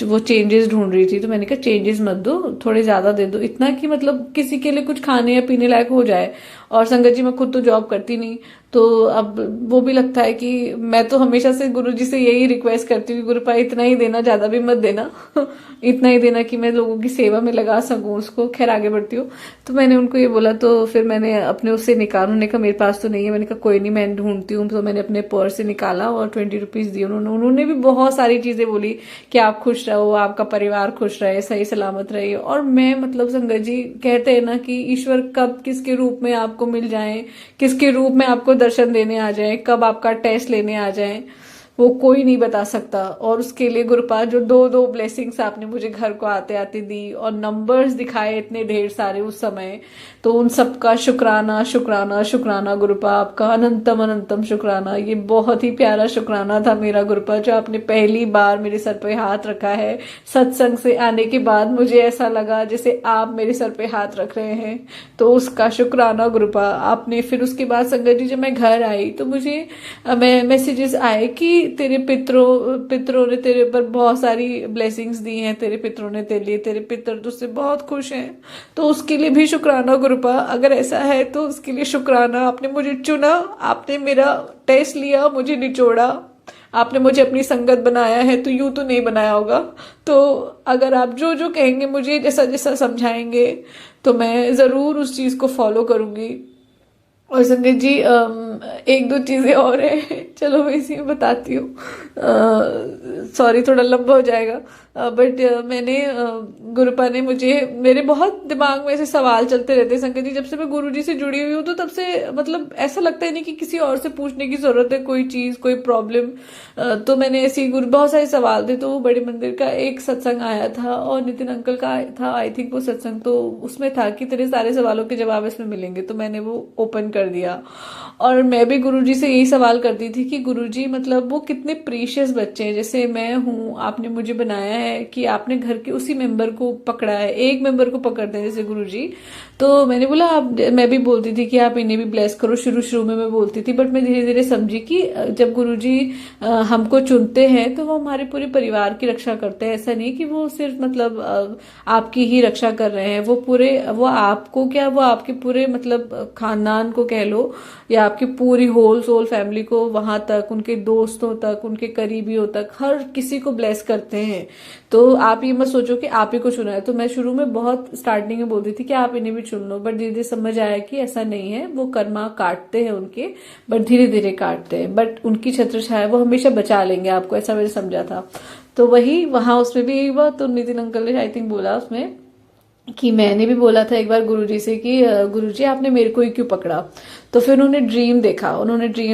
वो चेंजेस ढूंढ रही थी, तो मैंने कहा चेंजेस मत दो, थोड़े ज्यादा दे दो, इतना कि मतलब किसी के लिए कुछ खाने या पीने लायक हो जाए। और संगत जी, मैं खुद तो जॉब करती नहीं, तो अब वो भी लगता है कि मैं तो हमेशा से गुरुजी से यही रिक्वेस्ट करती हूँ, गुरुपा इतना ही देना, ज्यादा भी मत देना इतना ही देना कि मैं लोगों की सेवा में लगा सकूं उसको। खैर आगे बढ़ती हूँ। तो मैंने उनको ये बोला, तो फिर मैंने अपने उससे निकाला, उन्होंने कहा मेरे पास तो नहीं है। मैंने कहा कोई नहीं, मैं ढूंढती हूँ। तो मैंने अपने पर्स से निकाला और 20 रुपीज दिए उन्होंने भी बहुत सारी चीजें बोली कि आप खुश रहो, आपका परिवार खुश रहे, सही सलामत रहे। और मैं मतलब संगत जी कहते हैं ना कि ईश्वर कब किसके रूप में आपको मिल जाए, किसके रूप में आपको दर्शन देने आ जाए, कब आपका टेस्ट लेने आ जाए, वो कोई नहीं बता सकता। और उसके लिए गुरुपाद जो दो दो ब्लेसिंग्स आपने मुझे घर को आते आते दी, और नंबर्स दिखाए इतने ढेर सारे उस समय, तो उन सबका शुक्राना शुक्राना शुक्राना गुरुपा, आपका अनंतम अनंतम शुक्राना। ये बहुत ही प्यारा शुक्राना था मेरा गुरुपा, जो आपने पहली बार मेरे सर पे हाथ रखा है। सत्संग से आने के बाद मुझे ऐसा लगा जैसे आप मेरे सर पे हाथ रख रहे हैं, तो उसका शुक्राना गुरुपा आपने। फिर उसके बाद संगत जी जब मैं घर आई, तो मुझे मैसेजेस आए कि तेरे पितरों ने तेरे पर बहुत सारी ब्लेसिंग्स दी हैं, तेरे पितरों ने तेरे लिए, तेरे पितर तुझसे बहुत खुश हैं, तो उसके लिए भी शुक्राना गुरुपा। अगर ऐसा है तो उसके लिए शुक्राना, आपने मुझे चुना, आपने मेरा टेस्ट लिया, मुझे निचोड़ा, आपने मुझे अपनी संगत बनाया है, तो यूं तो नहीं बनाया होगा। तो अगर आप जो जो कहेंगे, मुझे जैसा जैसा समझाएंगे, तो मैं जरूर उस चीज को फॉलो करूंगी। और संगत जी एक दो चीजें और है, चलो मैं इसी में बताती हूँ। सॉरी थोड़ा लंबा हो जाएगा, बट मैंने गुरुपा ने मुझे, मेरे बहुत दिमाग में ऐसे सवाल चलते रहते हैं संगत जी, जब से मैं गुरुजी से जुड़ी हुई हूँ तो तब से मतलब ऐसा लगता ही नहीं कि किसी और से पूछने की जरूरत है कोई चीज कोई प्रॉब्लम। तो मैंने ऐसी गुरु बहुत सारे सवाल थे, तो वो बड़े मंदिर का एक सत्संग आया था और नितिन अंकल का था आई थिंक वो सत्संग, तो उसमें था कि तेरे सारे सवालों के जवाब इसमें मिलेंगे, तो मैंने वो ओपन कर दिया। और मैं भी गुरुजी से यही सवाल करती थी कि गुरुजी मतलब वो कितने प्रीशियस बच्चे हैं, जैसे मैं हूँ, आपने मुझे बनाया है कि आपने घर के उसी मेंबर को पकड़ा है, एक मेंबर को पकड़ते हैं जैसे गुरुजी। तो मैंने बोला आप, मैं भी बोलती थी कि आप इन्हें भी ब्लेस करो, शुरू शुरू में मैं बोलती थी, बट मैं धीरे धीरे समझी कि जब गुरुजी हमको चुनते हैं तो वो हमारे पूरे परिवार की रक्षा करते हैं। ऐसा नहीं कि वो सिर्फ मतलब आपकी ही रक्षा कर रहे हैं, वो पूरे, वो आपको क्या, वो आपके पूरे मतलब खानदान को कह लो या आपकी पूरी होल सोल फैमिली को, वहां तक उनके दोस्तों तक, उनके करीबियों तक, हर किसी को ब्लेस करते हैं। तो आप ये मत सोचो कि आप ही को चुना है। तो मैं शुरू में बहुत स्टार्टिंग में बोलती थी कि आप इन्हें भी चुन लो, बट धीरे धीरे समझ आया कि ऐसा नहीं है, वो कर्मा काटते हैं उनके, बट धीरे धीरे काटते हैं, बट उनकी छत्र छाया वो हमेशा बचा लेंगे आपको, ऐसा मैंने समझा था। तो वही वहां उसमें भी एक बार तो नितिन अंकल ने आई थिंक बोला उसमें कि मैंने भी बोला था एक बार गुरुजी से कि गुरुजी आपने मेरे को ही क्यों पकड़ा। तो फिर उन्होंने ड्रीम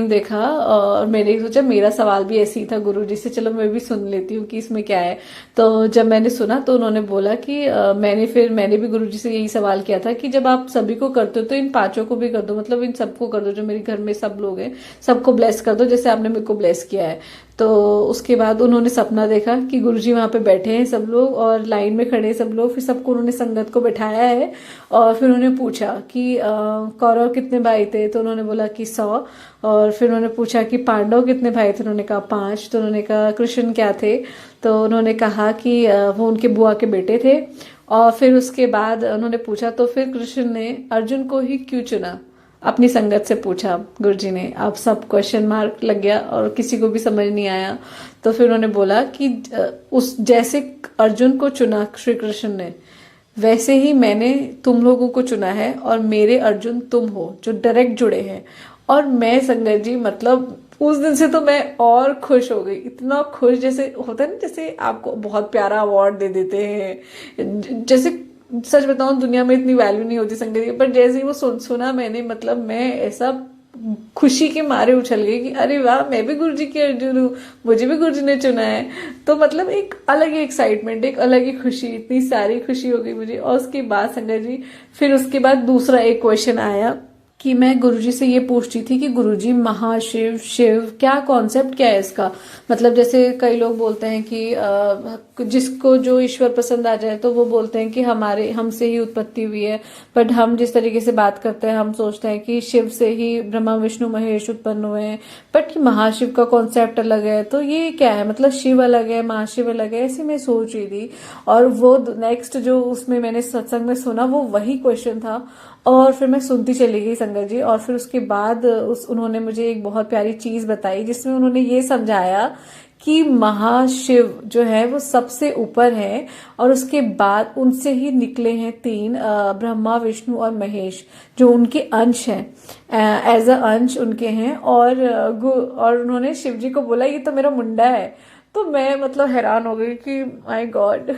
देखा और मैंने सोचा मेरा सवाल भी ऐसे ही था गुरुजी से, चलो मैं भी सुन लेती हूँ कि इसमें क्या है। तो जब मैंने सुना तो उन्होंने बोला कि मैंने भी गुरुजी से यही सवाल किया था कि जब आप सभी को करते हो तो इन पांचों को भी कर दो, मतलब इन सबको कर दो, जो मेरे घर में सब लोग हैं सबको ब्लेस कर दो जैसे आपने मेरे को ब्लेस किया है। तो उसके बाद उन्होंने सपना देखा कि गुरुजी वहां पे बैठे हैं सब लोग और लाइन में खड़े हैं सब लोग, फिर सबको उन्होंने संगत को बैठाया है और फिर उन्होंने पूछा कि कौरव कितने भाई थे, तो उन्होंने बोला कि 100। और फिर उन्होंने पूछा कि पांडव कितने भाई थे, उन्होंने कहा 5। तो उन्होंने कहा कृष्ण क्या थे, तो उन्होंने कहा कि वो उनके बुआ के बेटे थे। और फिर उसके बाद उन्होंने पूछा तो फिर कृष्ण ने अर्जुन को ही क्यों चुना, अपनी संगत से पूछा गुरुजी ने। अब सब क्वेश्चन मार्क लग गया और किसी को भी समझ नहीं आया। तो फिर उन्होंने बोला कि उस जैसे अर्जुन को चुना श्री कृष्ण ने, वैसे ही मैंने तुम लोगों को चुना है और मेरे अर्जुन तुम हो जो डायरेक्ट जुड़े हैं। और मैं संगत जी मतलब उस दिन से तो मैं और खुश हो गई, इतना खुश, जैसे होता है ना जैसे आपको बहुत प्यारा अवार्ड दे देते हैं, जैसे सच बताऊं दुनिया में इतनी वैल्यू नहीं होती संगीत की, पर जैसे ही वो सुना मैंने, मतलब मैं ऐसा खुशी के मारे उछल गई कि अरे वाह मैं भी गुरुजी की अर्जुन हूँ, मुझे भी गुरुजी ने चुना है। तो मतलब एक अलग ही एक्साइटमेंट, एक अलग ही खुशी, इतनी सारी खुशी हो गई मुझे। और उसके बाद संगत जी फिर उसके बाद दूसरा एक क्वेश्चन आया कि मैं गुरुजी से ये पूछती थी कि गुरुजी महाशिव शिव क्या कॉन्सेप्ट क्या है इसका, मतलब जैसे कई लोग बोलते हैं कि जिसको जो ईश्वर पसंद आ जाए तो वो बोलते हैं कि हमारे हमसे ही उत्पत्ति हुई है, बट हम जिस तरीके से बात करते हैं हम सोचते हैं कि शिव से ही ब्रह्मा विष्णु महेश उत्पन्न हुए हैं, बट महाशिव का कॉन्सेप्ट अलग है। तो ये क्या है, मतलब शिव अलग है महाशिव अलग है, ऐसे मैं सोच रही थी। और वो नेक्स्ट जो उसमें मैंने सत्संग में सुना वो वही क्वेश्चन था और फिर मैं सुनती चली गई संगत जी। और फिर उसके बाद उन्होंने मुझे एक बहुत प्यारी चीज बताई जिसमें उन्होंने ये समझाया कि महाशिव जो है वो सबसे ऊपर है और उसके बाद उनसे ही निकले हैं 3 ब्रह्मा विष्णु और महेश जो उनके अंश हैं, एज अ अंश उनके हैं। और उन्होंने शिव जी को बोला ये तो मेरा मुंडा है। तो मैं मतलब हैरान हो गई कि माय गॉड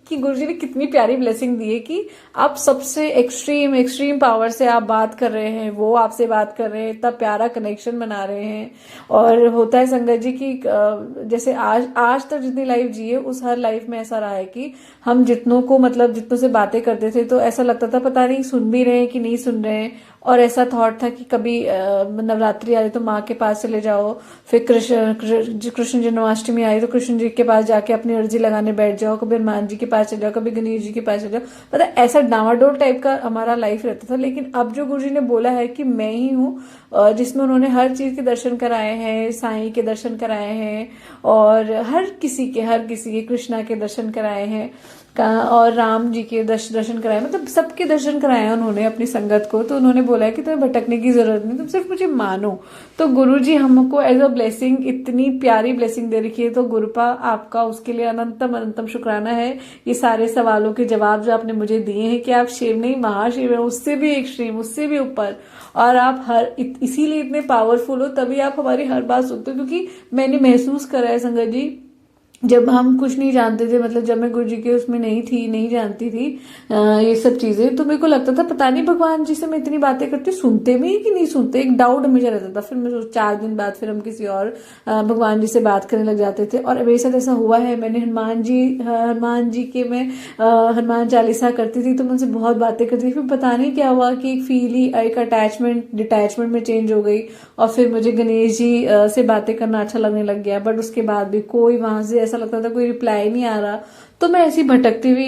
कि गुरुजी ने कितनी प्यारी ब्लेसिंग दी है कि आप सबसे एक्सट्रीम पावर से आप बात कर रहे हैं, वो आपसे बात कर रहे हैं, इतना प्यारा कनेक्शन बना रहे हैं। और होता है संगत जी कि जैसे आज तक जितनी लाइफ जी है उस हर लाइफ में ऐसा रहा है कि हम जितनों को मतलब जितनों से बातें करते थे तो ऐसा लगता था पता नहीं सुन भी रहे हैं कि नहीं सुन रहे हैं। और ऐसा थॉट था कि कभी नवरात्रि आ रही तो माँ के पास चले जाओ, फिर कृष्ण जन्माष्टमी आई तो कृष्ण जी के पास जाके अपनी अर्जी लगाने बैठ जाओ, कभी हनुमान जी के पास चले जाओ, कभी गणेश जी के पास चले जाओ, मतलब ऐसा डामाडोल टाइप का हमारा लाइफ रहता था। लेकिन अब जो गुरुजी ने बोला है कि मैं ही हूँ, जिसमें उन्होंने हर चीज के दर्शन कराए हैं, साईं के दर्शन कराए हैं और हर किसी के कृष्णा के दर्शन कराए हैं। और राम जी के दर्शन कराए, मतलब सबके दर्शन कराए उन्होंने अपनी संगत को। तो उन्होंने बोला कि तुम्हें भटकने की जरूरत नहीं, तुम सिर्फ मुझे मानो। तो गुरु जी हमको एज अ ब्लेसिंग इतनी प्यारी ब्लेसिंग दे रखी है, तो गुरुपा आपका उसके लिए अनंतम अनंतम शुक्राना है। ये सारे सवालों के जवाब जो आपने मुझे दिए हैं कि आप शिव नहीं महाशिव है, उससे भी एक्सट्रीम, उससे भी ऊपर, और आप इसीलिए इतने पावरफुल हो, तभी आप हमारी हर बात सुनते हो। क्योंकि मैंने महसूस करा है संगत जी, जब हम कुछ नहीं जानते थे, मतलब जब मैं गुरु जी के उसमें नहीं थी, नहीं जानती थी ये सब चीजें, तो मेरे को लगता था पता नहीं भगवान जी से मैं इतनी बातें करती सुनते भी कि नहीं सुनते, एक डाउट हमेशा रहता था। फिर मैं 4 दिन बाद फिर हम किसी और भगवान जी से बात करने लग जाते थे। और मेरे साथ ऐसा हुआ है, मैंने हनुमान जी के मैं हनुमान चालीसा करती थी, तो मैं उनसे बहुत बातें करती थी। फिर पता नहीं क्या हुआ कि एक फील ही, एक अटैचमेंट डिटैचमेंट में चेंज हो गई, और फिर मुझे गणेश जी से बातें करना अच्छा लगने लग गया। बट उसके बाद भी कोई वहां से ऐसा लगता था कोई रिप्लाई नहीं आ रहा, तो मैं ऐसी भटकती हुई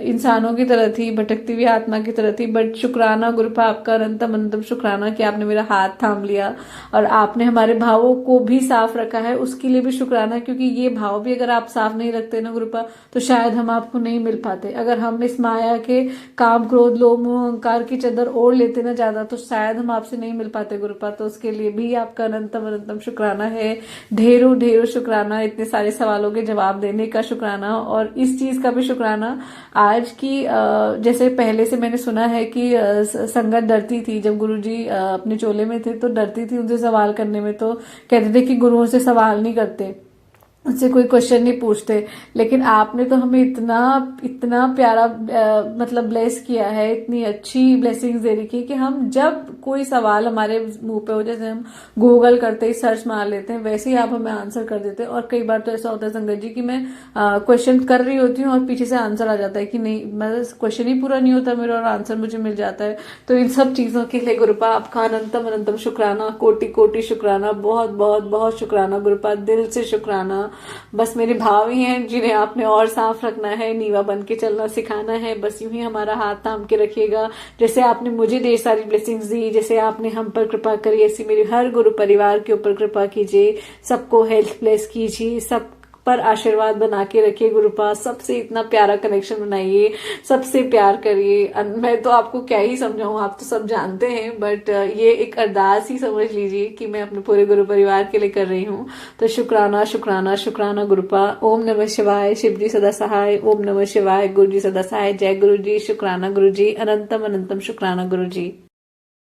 इंसानों की तरह थी, भटकती हुई आत्मा की तरह थी। बट शुक्राना गुरुपा आपका अनंतम अनंतम शुक्राना कि आपने मेरा हाथ थाम लिया और आपने हमारे भावों को भी साफ रखा है, उसके लिए भी शुक्राना। क्योंकि ये भाव भी अगर आप साफ नहीं रखते ना गुरुपा, तो शायद हम आपको नहीं मिल पाते। अगर हम इस माया के काम क्रोध लोभ मोह अहंकार की चादर ओढ़ लेते ना ज्यादा, तो शायद हम आपसे नहीं मिल पाते गुरुपा। तो उसके लिए भी आपका अनंतम अनंतम शुक्राना है, ढेरों ढेरों शुक्राना, इतने सारे सवालों के जवाब देने का शुक्राना। और इस चीज का भी शुक्राना आज की, जैसे पहले से मैंने सुना है कि संगत डरती थी जब गुरुजी अपने चोले में थे, तो डरती थी उनसे सवाल करने में। तो कहते थे कि गुरुओं से सवाल नहीं करते, उनसे कोई क्वेश्चन नहीं पूछते। लेकिन आपने तो हमें इतना इतना प्यारा मतलब ब्लेस किया है, इतनी अच्छी ब्लेसिंग्स दे रखी है कि हम जब कोई सवाल हमारे मुंह पे हो, जैसे हम गूगल करते ही सर्च मार लेते हैं, वैसे ही आप हमें आंसर कर देते हैं। और कई बार तो ऐसा होता है संगत जी कि मैं क्वेश्चन कर रही होती हूँ और पीछे से आंसर आ जाता है कि नहीं, मतलब क्वेश्चन ही पूरा नहीं होता मेरा और आंसर मुझे मिल जाता है। तो इन सब चीजों के लिए गुरुपा आपका अनंतम अनंतम शुक्राना, कोटि कोटि शुक्राना, बहुत बहुत बहुत शुक्राना गुरुपा, दिल से शुक्राना। बस मेरे भाव ही हैं जिन्हें आपने और साफ रखना है, नीवा बन के चलना सिखाना है। बस यूं ही हमारा हाथ थाम के रखिएगा। जैसे आपने मुझे ढेर सारी ब्लेसिंग्स दी, जैसे आपने हम पर कृपा करी, ऐसी मेरे हर गुरु परिवार के ऊपर कृपा कीजिए। सबको हेल्थ ब्लेस कीजिए, सब पर आशीर्वाद बना के रखिए गुरुपा। सबसे इतना प्यारा कनेक्शन बनाइए, सबसे प्यार करिए। मैं तो आपको क्या ही समझाऊं, आप तो सब जानते हैं, बट ये एक अरदास ही समझ लीजिए कि मैं अपने पूरे गुरु परिवार के लिए कर रही हूँ। तो शुक्राना शुक्राना शुक्राना गुरुपा। ओम नमः शिवाय, शिव जी सदा सहाय। ओम नमः शिवाय, गुरु जी सदा सहाय। जय गुरु जी, शुक्राना गुरु जी, अनंतम अनंतम शुक्राना गुरु जी।